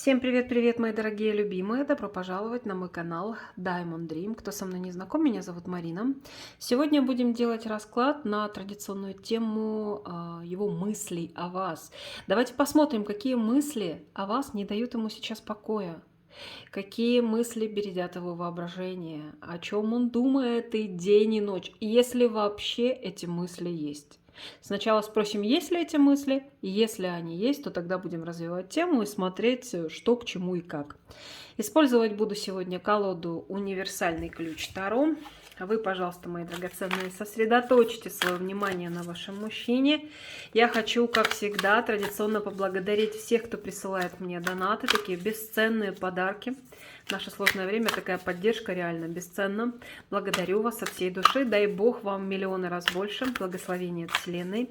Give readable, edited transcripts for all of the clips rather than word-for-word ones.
Всем привет-привет, мои дорогие любимые! Добро пожаловать на мой канал Diamond Dream. Кто со мной не знаком, меня зовут Марина. Сегодня будем делать расклад на традиционную тему его мыслей о вас. Давайте посмотрим, какие мысли о вас не дают ему сейчас покоя. Какие мысли бередят его воображение, о чем он думает и день, и ночь, если вообще эти мысли есть. Сначала спросим, есть ли эти мысли, и если они есть, то тогда будем развивать тему и смотреть, что к чему и как. Использовать буду сегодня колоду «Универсальный ключ Таро». Вы, пожалуйста, мои драгоценные, сосредоточьте свое внимание на вашем мужчине. Я хочу, как всегда, традиционно поблагодарить всех, кто присылает мне донаты, такие бесценные подарки. В наше сложное время такая поддержка реально бесценна. Благодарю вас от всей души. Дай Бог вам миллионы раз больше. Благословения от Вселенной.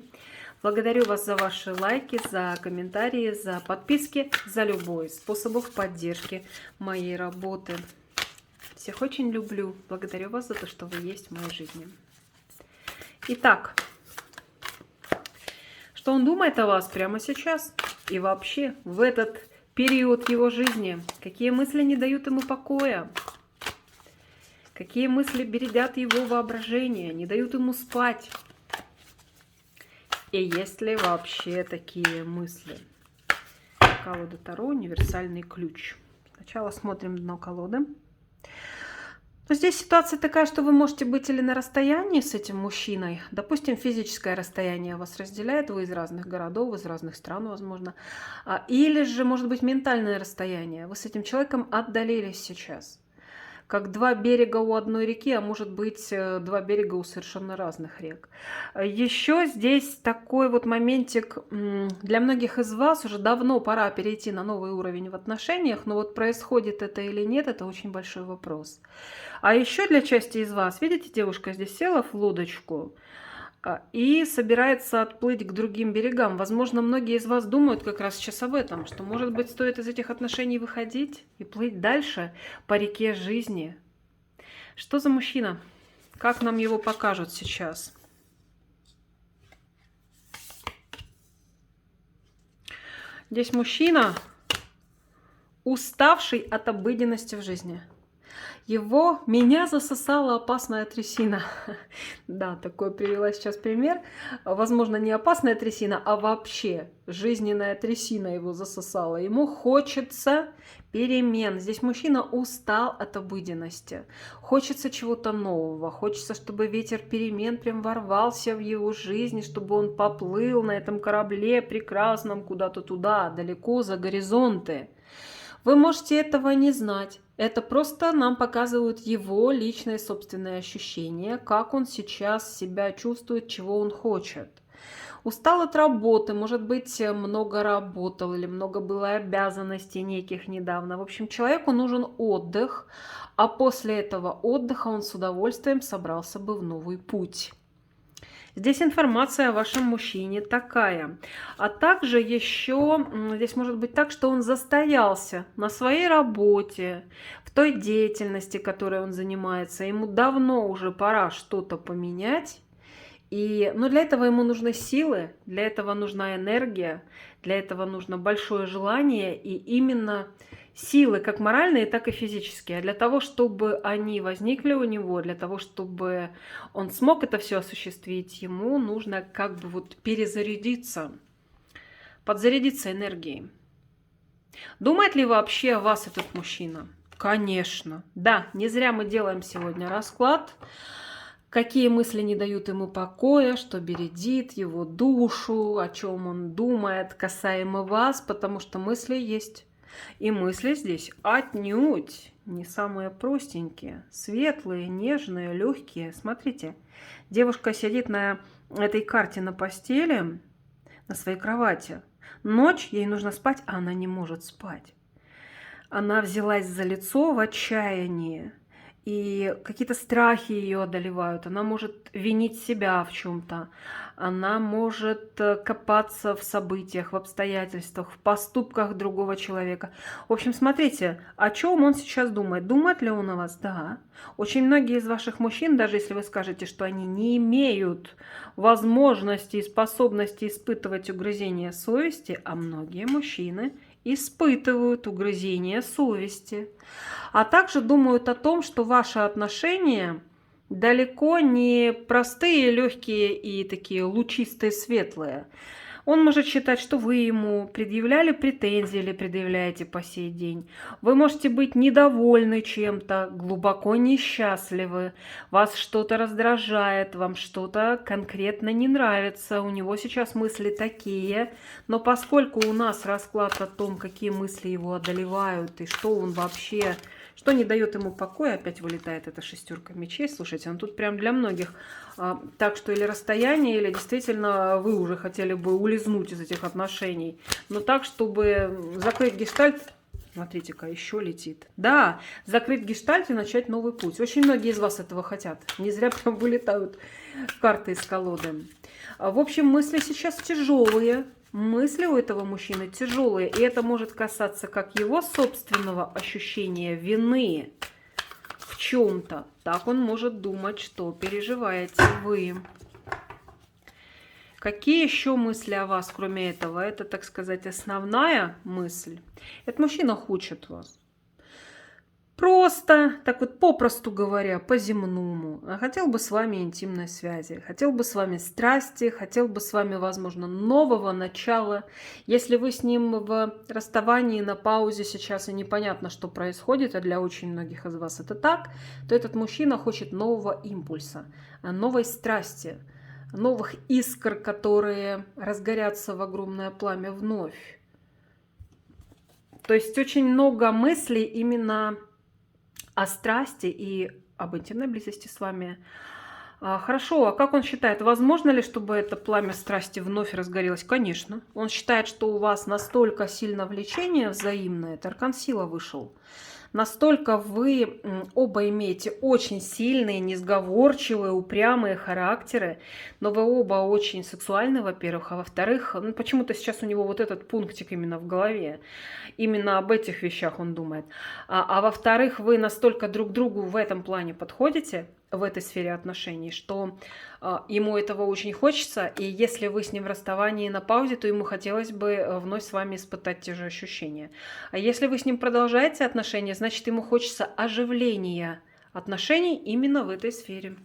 Благодарю вас за ваши лайки, за комментарии, за подписки, за любой способ поддержки моей работы. Всех очень люблю. Благодарю вас за то, что вы есть в моей жизни. Итак, что он думает о вас прямо сейчас и вообще в этот период его жизни? Какие мысли не дают ему покоя? Какие мысли бередят его воображение, не дают ему спать? И есть ли вообще такие мысли? Колода Таро, универсальный ключ. Сначала смотрим дно колоды. Но здесь ситуация такая, что вы можете быть или на расстоянии с этим мужчиной. Допустим, физическое расстояние вас разделяет, вы из разных городов, из разных стран, возможно. Или же, может быть, ментальное расстояние. Вы с этим человеком отдалились сейчас. Как два берега у одной реки, а может быть, два берега у совершенно разных рек. Еще здесь такой вот моментик. Для многих из вас уже давно пора перейти на новый уровень в отношениях, но вот происходит это или нет, это очень большой вопрос. А еще для части из вас, видите, девушка здесь села в лодочку и собирается отплыть к другим берегам. Возможно, многие из вас думают как раз сейчас об этом, что, может быть, стоит из этих отношений выходить и плыть дальше по реке жизни. Что за мужчина? Как нам его покажут сейчас? Здесь мужчина, уставший от обыденности в жизни. Меня засосала опасная трясина. Да, такой привела сейчас пример. Возможно, не опасная трясина, а вообще жизненная трясина его засосала. Ему хочется перемен. Здесь мужчина устал от обыденности. Хочется чего-то нового. Хочется, чтобы ветер перемен прям ворвался в его жизнь, чтобы он поплыл на этом корабле прекрасном куда-то туда, далеко за горизонты. Вы можете этого не знать. Это просто нам показывают его личные собственные ощущения, как он сейчас себя чувствует, чего он хочет. Устал от работы, может быть, много работал или много было обязанностей неких недавно. В общем, человеку нужен отдых, а после этого отдыха он с удовольствием собрался бы в новый путь. Здесь информация о вашем мужчине такая. А также еще здесь может быть так, что он застоялся на своей работе, в той деятельности, которой он занимается. Ему давно уже пора что-то поменять. Но для этого ему нужны силы, для этого нужна энергия, для этого нужно большое желание и именно силы, как моральные, так и физические. А для того, чтобы они возникли у него, для того, чтобы он смог это все осуществить, ему нужно как бы вот перезарядиться, подзарядиться энергией. Думает ли вообще о вас этот мужчина? Конечно. Да, не зря мы делаем сегодня расклад. Какие мысли не дают ему покоя, что бередит его душу, о чем он думает касаемо вас, потому что мысли есть. И мысли здесь отнюдь не самые простенькие, светлые, нежные, легкие. Смотрите, девушка сидит на этой карте на постели, на своей кровати. Ночь, ей нужно спать, а она не может спать. Она взялась за лицо в отчаянии. И какие-то страхи ее одолевают. Она может винить себя в чем-то. Она может копаться в событиях, в обстоятельствах, в поступках другого человека. В общем, смотрите, о чем он сейчас думает. Думает ли он о вас? Да. Очень многие из ваших мужчин, даже если вы скажете, что они не имеют возможности и способности испытывать угрызения совести, а многие мужчины испытывают угрызения совести, а также думают о том, что ваши отношения далеко не простые, легкие и такие лучистые, светлые. Он может считать, что вы ему предъявляли претензии или предъявляете по сей день. Вы можете быть недовольны чем-то, глубоко несчастливы, вас что-то раздражает, вам что-то конкретно не нравится. У него сейчас мысли такие, но поскольку у нас расклад о том, какие мысли его одолевают и что он вообще... Что не дает ему покоя, опять вылетает эта шестерка мечей. Слушайте, тут прям для многих так, что или расстояние, или действительно вы уже хотели бы улизнуть из этих отношений. Но так, чтобы закрыть гештальт. Смотрите-ка, еще летит. Да, закрыть гештальт и начать новый путь. Очень многие из вас этого хотят. Не зря прям вылетают карты из колоды. В общем, мысли сейчас тяжелые. Мысли у этого мужчины тяжелые, и это может касаться как его собственного ощущения вины в чем-то, так он может думать, что переживаете вы. Какие еще мысли о вас, кроме этого? Это, так сказать, основная мысль. Этот мужчина хочет вас. Просто, так вот попросту говоря, по-земному. Хотел бы с вами интимной связи, хотел бы с вами страсти, хотел бы с вами, возможно, нового начала. Если вы с ним в расставании, на паузе сейчас и непонятно, что происходит, а для очень многих из вас это так, то этот мужчина хочет нового импульса, новой страсти, новых искр, которые разгорятся в огромное пламя вновь. То есть очень много мыслей именно о страсти и об интимной близости с вами. Хорошо, а как он считает, возможно ли, чтобы это пламя страсти вновь разгорелось? Конечно. Он считает, что у вас настолько сильно влечение взаимное, это аркан сила вышел, настолько вы оба имеете очень сильные, несговорчивые, упрямые характеры, но вы оба очень сексуальны, во-первых, а во-вторых, почему-то сейчас у него вот этот пунктик именно в голове, именно об этих вещах он думает, а во-вторых, вы настолько друг другу в этом плане подходите, в этой сфере отношений, что ему этого очень хочется, и если вы с ним в расставании на паузе, то ему хотелось бы вновь с вами испытать те же ощущения. А если вы с ним продолжаете отношения, значит, ему хочется оживления отношений именно в этой сфере.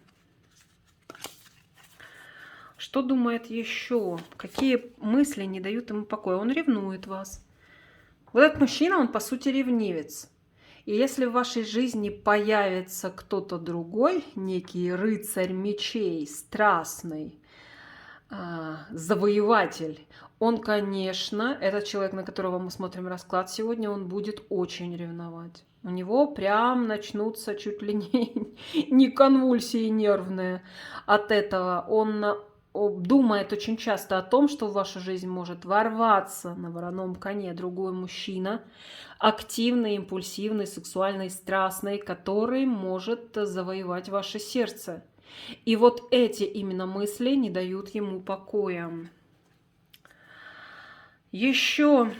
Что думает еще? Какие мысли не дают ему покоя? Он ревнует вас. Вот этот мужчина, он по сути ревнивец. И если в вашей жизни появится кто-то другой, некий рыцарь мечей, страстный, завоеватель, он, конечно, этот человек, на которого мы смотрим расклад сегодня, он будет очень ревновать. У него прям начнутся чуть ли не конвульсии нервные от этого. Он думает очень часто о том, что в вашу жизнь может ворваться на вороном коне другой мужчина, активный, импульсивный, сексуальный, страстный, который может завоевать ваше сердце. И вот эти именно мысли не дают ему покоя. Еще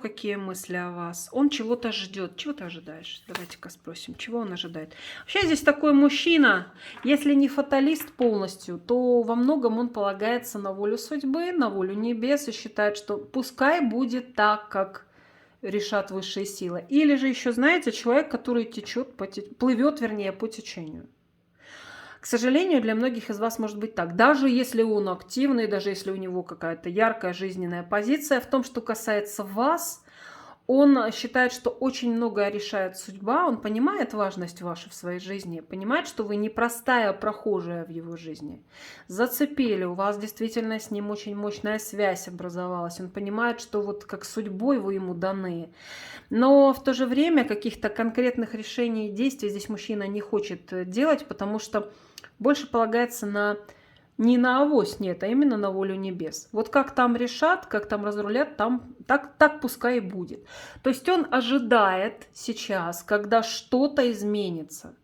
какие мысли о вас? Он чего-то ждет. Чего ты ожидаешь? Давайте-ка спросим, чего он ожидает. Вообще здесь такой мужчина, если не фаталист полностью, то во многом он полагается на волю судьбы, на волю небес и считает, что пускай будет так, как решат высшие силы. Или же еще, знаете, человек, который плывет, вернее, по течению. К сожалению, для многих из вас может быть так. Даже если он активный, даже если у него какая-то яркая жизненная позиция, в том, что касается вас, он считает, что очень многое решает судьба, он понимает важность вашу в своей жизни, понимает, что вы не простая прохожая в его жизни. Зацепили, у вас действительно с ним очень мощная связь образовалась, он понимает, что вот как судьбой вы ему даны. Но в то же время каких-то конкретных решений и действий здесь мужчина не хочет делать, потому что больше полагается не на авось, нет, а именно на волю небес. Вот как там решат, как там разрулят, так пускай и будет. То есть он ожидает сейчас, когда что-то изменится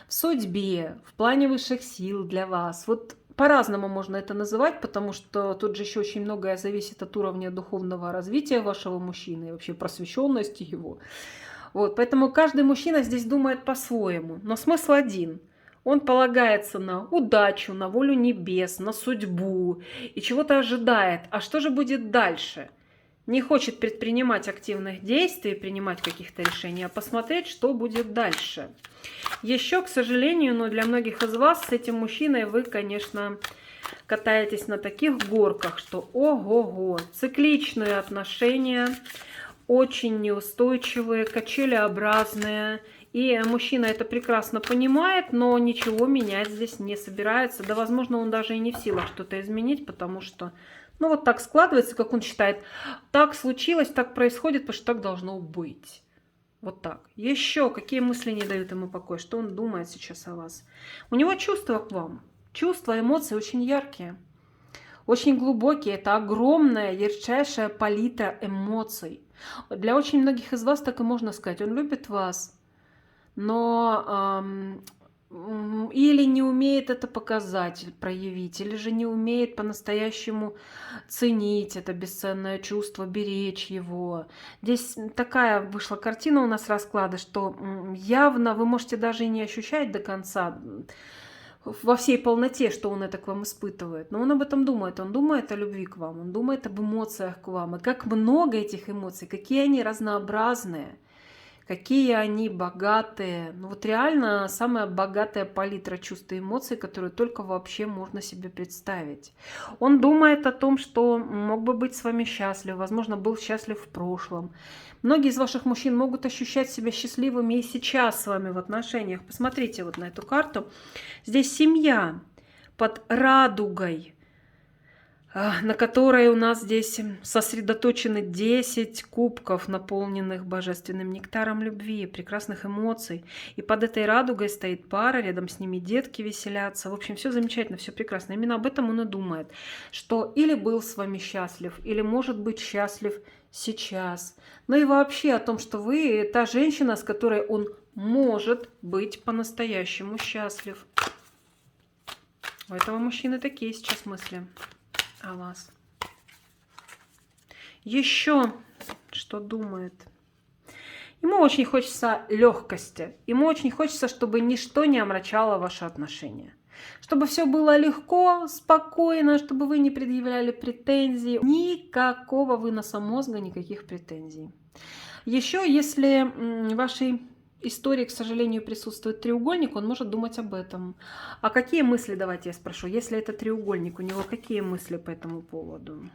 в судьбе, в плане высших сил для вас. Вот по-разному можно это называть, потому что тут же еще очень многое зависит от уровня духовного развития вашего мужчины и вообще просвещенности его. Вот, поэтому каждый мужчина здесь думает по-своему, но смысл один. Он полагается на удачу, на волю небес, на судьбу и чего-то ожидает. А что же будет дальше? не хочет предпринимать активных действий, принимать каких-то решений, а посмотреть, что будет дальше. Еще, к сожалению, но для многих из вас с этим мужчиной вы, конечно, катаетесь на таких горках, что ого-го, цикличные отношения, очень неустойчивые, качелеобразные. И мужчина это прекрасно понимает, но ничего менять здесь не собирается. Да, возможно, он даже и не в силах что-то изменить, потому что, ну, вот так складывается, как он считает. Так случилось, так происходит, потому что так должно быть. Вот так. Еще какие мысли не дают ему покоя? Что он думает сейчас о вас? У него чувства к вам. Чувства, эмоции очень яркие. Очень глубокие. Это огромная, ярчайшая палитра эмоций. Для очень многих из вас так и можно сказать. Он любит вас, но или не умеет это показать, проявить, или же не умеет по-настоящему ценить это бесценное чувство, беречь его. Здесь такая вышла картина у нас расклада, что явно вы можете даже и не ощущать до конца, во всей полноте, что он это к вам испытывает. Но он об этом думает. Он думает о любви к вам, он думает об эмоциях к вам. И как много этих эмоций, какие они разнообразные. Какие они богатые. Ну вот реально самая богатая палитра чувств и эмоций, которую только вообще можно себе представить. Он думает о том, что мог бы быть с вами счастлив, возможно, был счастлив в прошлом. Многие из ваших мужчин могут ощущать себя счастливыми и сейчас с вами в отношениях. Посмотрите вот на эту карту. Здесь семья под радугой, на которой у нас здесь сосредоточены 10 кубков, наполненных божественным нектаром любви, прекрасных эмоций. И под этой радугой стоит пара, рядом с ними детки веселятся. В общем, все замечательно, все прекрасно. Именно об этом он и думает, что или был с вами счастлив, или может быть счастлив сейчас. Ну и вообще о том, что вы та женщина, с которой он может быть по-настоящему счастлив. У этого мужчины такие сейчас мысли о вас. Еще что думает? Ему очень хочется легкости. Ему очень хочется, чтобы ничто не омрачало ваши отношения. Чтобы все было легко, спокойно, чтобы вы не предъявляли претензий. Никакого выноса мозга, никаких претензий. Еще, если в вашей истории, к сожалению, присутствует треугольник, он может думать об этом. А какие мысли, давайте я спрошу, если это треугольник, у него какие мысли по этому поводу?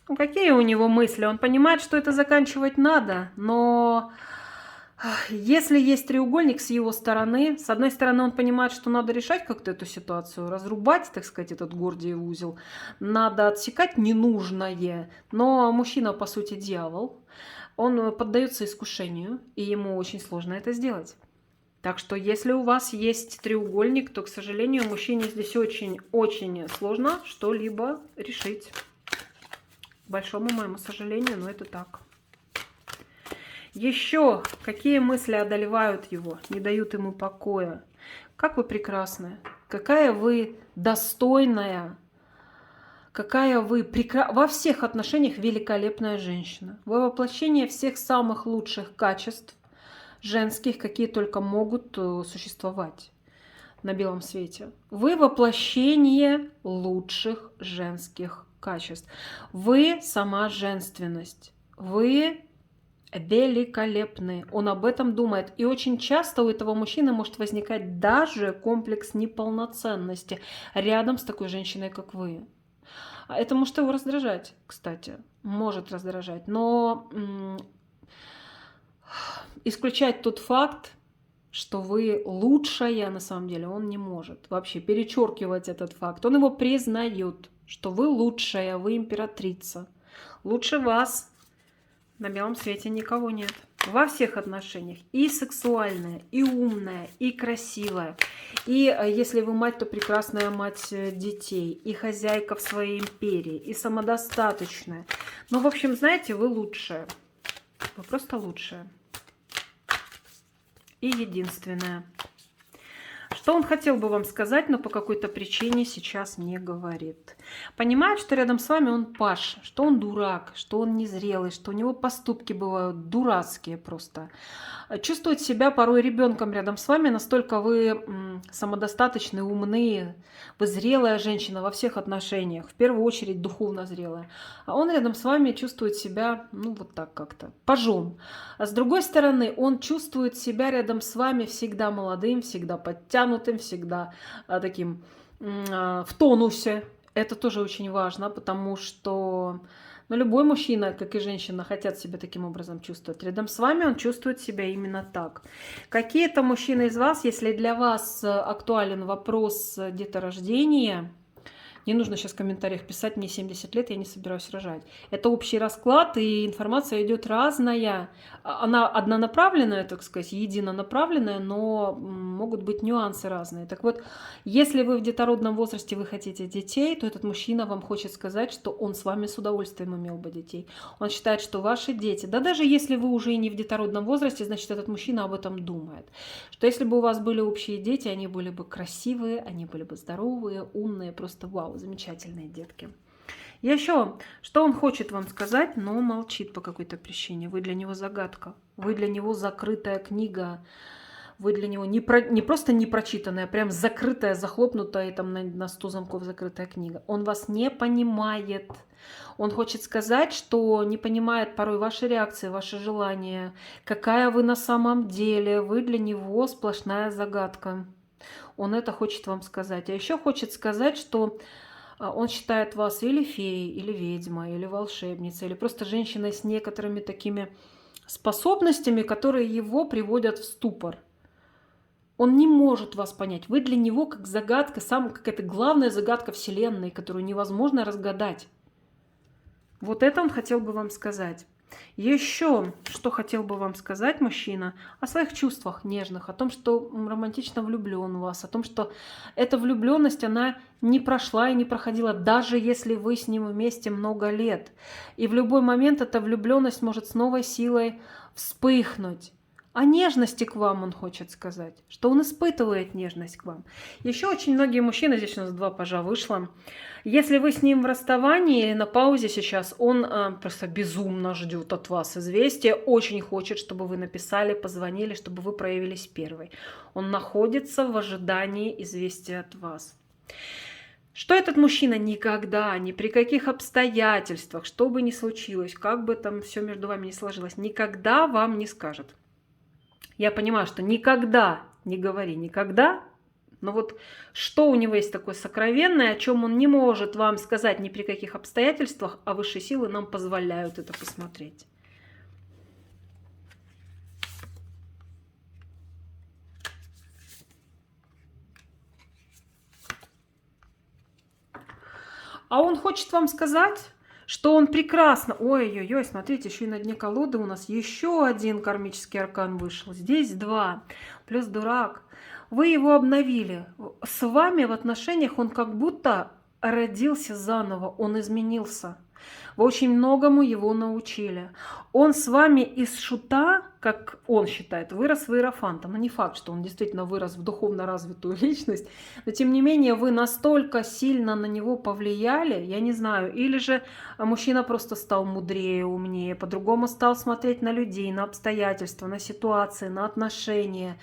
Ну, какие у него мысли? Он понимает, что это заканчивать надо, но если есть треугольник с его стороны, с одной стороны он понимает, что надо решать как-то эту ситуацию, разрубать, так сказать, этот Гордиев узел, надо отсекать ненужное, но мужчина, по сути, дьявол. Он поддается искушению, и ему очень сложно это сделать. Так что, если у вас есть треугольник, то, к сожалению, мужчине здесь очень-очень сложно что-либо решить. К большому моему сожалению, но это так. Еще какие мысли одолевают его, не дают ему покоя? Как вы прекрасны, какая вы достойная, какая вы во всех отношениях великолепная женщина. Вы воплощение всех самых лучших качеств женских, какие только могут существовать на белом свете. Вы воплощение лучших женских качеств. Вы сама женственность. Вы великолепны. Он об этом думает. И очень часто у этого мужчины может возникать даже комплекс неполноценности рядом с такой женщиной, как вы. Это может его раздражать, кстати. Может раздражать. Но исключать тот факт, что вы лучшая, на самом деле, он не может. Вообще перечеркивать этот факт. Он его признает, что вы лучшая, вы императрица. Лучше вас на белом свете никого нет. Во всех отношениях. И сексуальная, и умная, и красивая. И если вы мать, то прекрасная мать детей. И хозяйка в своей империи. И самодостаточная. Ну, в общем, знаете, вы лучшая. Вы просто лучшая. И единственная. Что он хотел бы вам сказать, но по какой-то причине сейчас не говорит. Понимает, что рядом с вами он паш, что он дурак, что он незрелый, что у него поступки бывают дурацкие просто. Чувствует себя порой ребенком рядом с вами, настолько вы самодостаточны, умны, вы зрелая женщина во всех отношениях, в первую очередь духовно зрелая. А он рядом с вами чувствует себя, ну вот так как-то, пажом. А с другой стороны, он чувствует себя рядом с вами всегда молодым, всегда подтянутым, всегда таким в тонусе. Это тоже очень важно, потому что любой мужчина, как и женщина, хотят себя таким образом чувствовать. Рядом с вами он чувствует себя именно так. Какие-то мужчины из вас, если для вас актуален вопрос деторождения, не нужно сейчас в комментариях писать: мне 70 лет, я не собираюсь рожать. Это общий расклад, и информация идет разная. Она однонаправленная, так сказать, единонаправленная, но могут быть нюансы разные. Так вот, если вы в детородном возрасте, вы хотите детей, то этот мужчина вам хочет сказать, что он с вами с удовольствием имел бы детей. Он считает, что ваши дети, да даже если вы уже и не в детородном возрасте, значит, этот мужчина об этом думает. Что если бы у вас были общие дети, они были бы красивые, они были бы здоровые, умные, просто вау, замечательные детки. Еще, что он хочет вам сказать, но молчит по какой-то причине. Вы для него загадка, вы для него закрытая книга, вы для него не просто не прочитанная, а прям закрытая, захлопнутая, и там на 100 замков закрытая книга. Он вас не понимает. Он хочет сказать, что не понимает порой ваши реакции, ваши желания, какая вы на самом деле. Вы для него сплошная загадка. Он это хочет вам сказать. А еще хочет сказать, что он считает вас или феей, или ведьмой, или волшебницей, или просто женщиной с некоторыми такими способностями, которые его приводят в ступор. Он не может вас понять. Вы для него как загадка, какая-то главная загадка Вселенной, которую невозможно разгадать. Вот это он хотел бы вам сказать. Еще, что хотел бы вам сказать мужчина, о своих чувствах нежных, о том, что романтично влюблен в вас, о том, что эта влюбленность, она не прошла и не проходила, даже если вы с ним вместе много лет. И в любой момент эта влюбленность может с новой силой вспыхнуть. О нежности к вам он хочет сказать, что он испытывает нежность к вам. Еще очень многие мужчины, здесь у нас 2 пажа вышло, если вы с ним в расставании или на паузе сейчас, он просто безумно ждет от вас известия, очень хочет, чтобы вы написали, позвонили, чтобы вы проявились первой. Он находится в ожидании известия от вас. Что этот мужчина никогда, ни при каких обстоятельствах, что бы ни случилось, как бы там все между вами ни сложилось, никогда вам не скажет. Я понимаю, что никогда не говори никогда, но вот что у него есть такое сокровенное, о чем он не может вам сказать ни при каких обстоятельствах, а высшие силы нам позволяют это посмотреть. А он хочет вам сказать, что он прекрасно... Ой-ой-ой, смотрите, еще и на дне колоды у нас еще один кармический аркан вышел. Здесь 2, плюс дурак. Вы его обновили. С вами в отношениях он как будто родился заново, он изменился. Вы очень многому его научили. Он с вами из шута, как он считает, вырос в иерофанта. Но не факт, что он действительно вырос в духовно развитую личность. Но тем не менее, вы настолько сильно на него повлияли, я не знаю, или же мужчина просто стал мудрее, умнее, по-другому стал смотреть на людей, на обстоятельства, на ситуации, на отношения.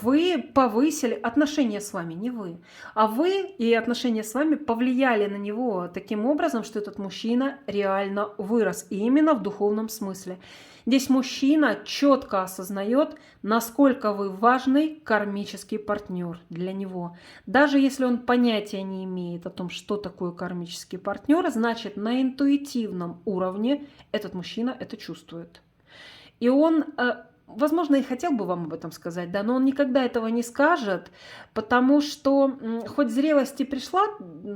Вы повысили отношения с вами, не вы. А вы и отношения с вами повлияли на него таким образом, что этот мужчина реально вырос. И именно в духовном смысле. Здесь мужчина четко осознает, насколько вы важный кармический партнер для него. Даже если он понятия не имеет о том, что такое кармический партнер, значит, на интуитивном уровне этот мужчина это чувствует. И он... возможно, и хотел бы вам об этом сказать, да, но он никогда этого не скажет, потому что хоть зрелость и пришла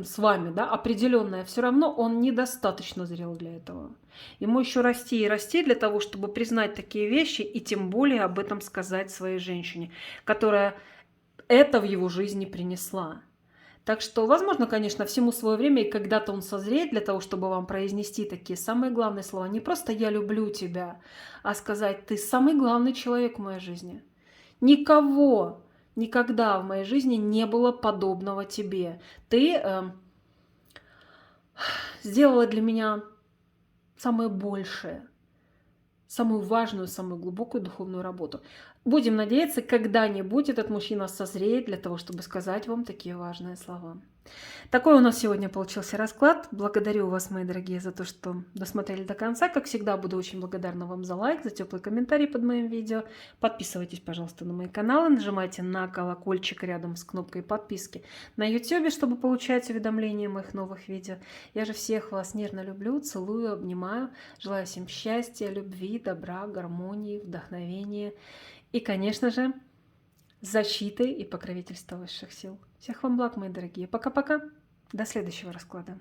с вами, да, определенная, все равно он недостаточно зрел для этого. Ему еще расти и расти для того, чтобы признать такие вещи и тем более об этом сказать своей женщине, которая это в его жизни принесла. Так что, возможно, конечно, всему свое время, и когда-то он созреет для того, чтобы вам произнести такие самые главные слова. Не просто «я люблю тебя», а сказать «ты самый главный человек в моей жизни». Никого никогда в моей жизни не было подобного тебе. Ты сделала для меня самое большее, самую важную, самую глубокую духовную работу. Будем надеяться, когда-нибудь этот мужчина созреет для того, чтобы сказать вам такие важные слова. Такой у нас сегодня получился расклад. Благодарю вас, мои дорогие, за то, что досмотрели до конца. Как всегда, буду очень благодарна вам за лайк, за теплый комментарий под моим видео. Подписывайтесь, пожалуйста, на мои каналы, нажимайте на колокольчик рядом с кнопкой подписки на YouTube, чтобы получать уведомления о моих новых видео. Я же всех вас нежно люблю, целую, обнимаю. Желаю всем счастья, любви, добра, гармонии, вдохновения и, конечно же, защиты и покровительства высших сил. Всех вам благ, мои дорогие. Пока-пока. До следующего расклада.